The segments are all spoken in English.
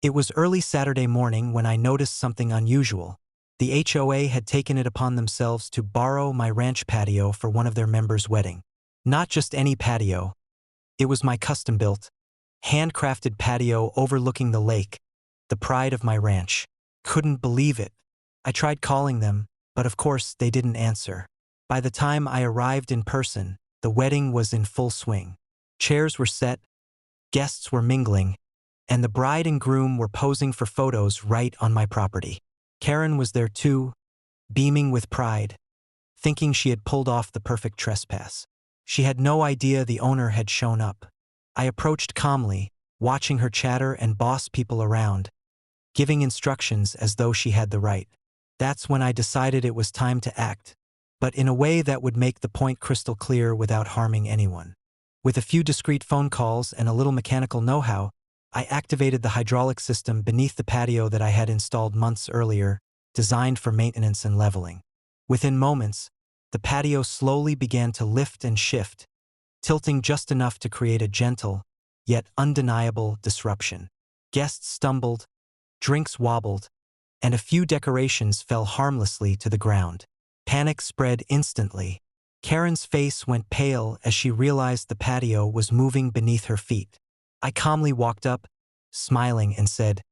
It was early Saturday morning when I noticed something unusual. The HOA had taken it upon themselves to borrow my ranch patio for one of their members' wedding. Not just any patio. It was my custom-built, handcrafted patio overlooking the lake, the pride of my ranch. Couldn't believe it. I tried calling them, but of course they didn't answer. By the time I arrived in person, the wedding was in full swing. Chairs were set, guests were mingling, and the bride and groom were posing for photos right on my property. Karen was there too, beaming with pride, thinking she had pulled off the perfect trespass. She had no idea the owner had shown up. I approached calmly, watching her chatter and boss people around, giving instructions as though she had the right. That's when I decided it was time to act, but in a way that would make the point crystal clear without harming anyone. With a few discreet phone calls and a little mechanical know-how, I activated the hydraulic system beneath the patio that I had installed months earlier, designed for maintenance and leveling. Within moments, the patio slowly began to lift and shift, tilting just enough to create a gentle, yet undeniable disruption. Guests stumbled, drinks wobbled, and a few decorations fell harmlessly to the ground. Panic spread instantly. Karen's face went pale as she realized the patio was moving beneath her feet. I calmly walked up, smiling, and said,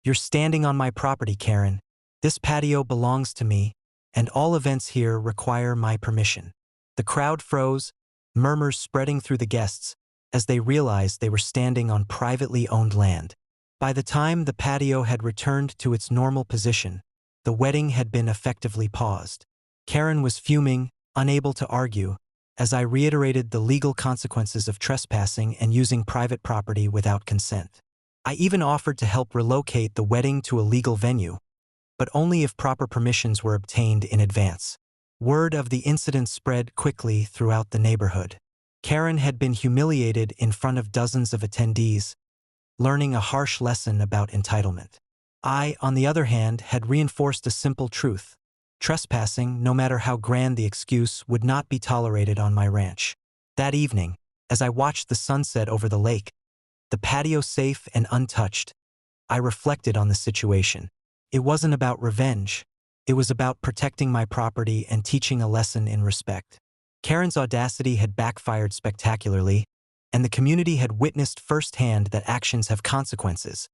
"You're standing on my property, Karen. This patio belongs to me, and all events here require my permission." The crowd froze, murmurs spreading through the guests as they realized they were standing on privately owned land. By the time the patio had returned to its normal position, the wedding had been effectively paused. Karen was fuming, unable to argue, as I reiterated the legal consequences of trespassing and using private property without consent. I even offered to help relocate the wedding to a legal venue, but only if proper permissions were obtained in advance. Word of the incident spread quickly throughout the neighborhood. Karen had been humiliated in front of dozens of attendees, learning a harsh lesson about entitlement. I, on the other hand, had reinforced a simple truth. Trespassing, no matter how grand the excuse, would not be tolerated on my ranch. That evening, as I watched the sunset over the lake, the patio safe and untouched, I reflected on the situation. It wasn't about revenge. It was about protecting my property and teaching a lesson in respect. Karen's audacity had backfired spectacularly, and the community had witnessed firsthand that actions have consequences,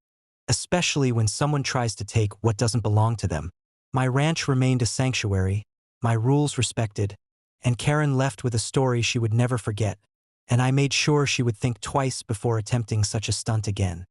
especially when someone tries to take what doesn't belong to them. My ranch remained a sanctuary, my rules respected, and Karen left with a story she would never forget, and I made sure she would think twice before attempting such a stunt again.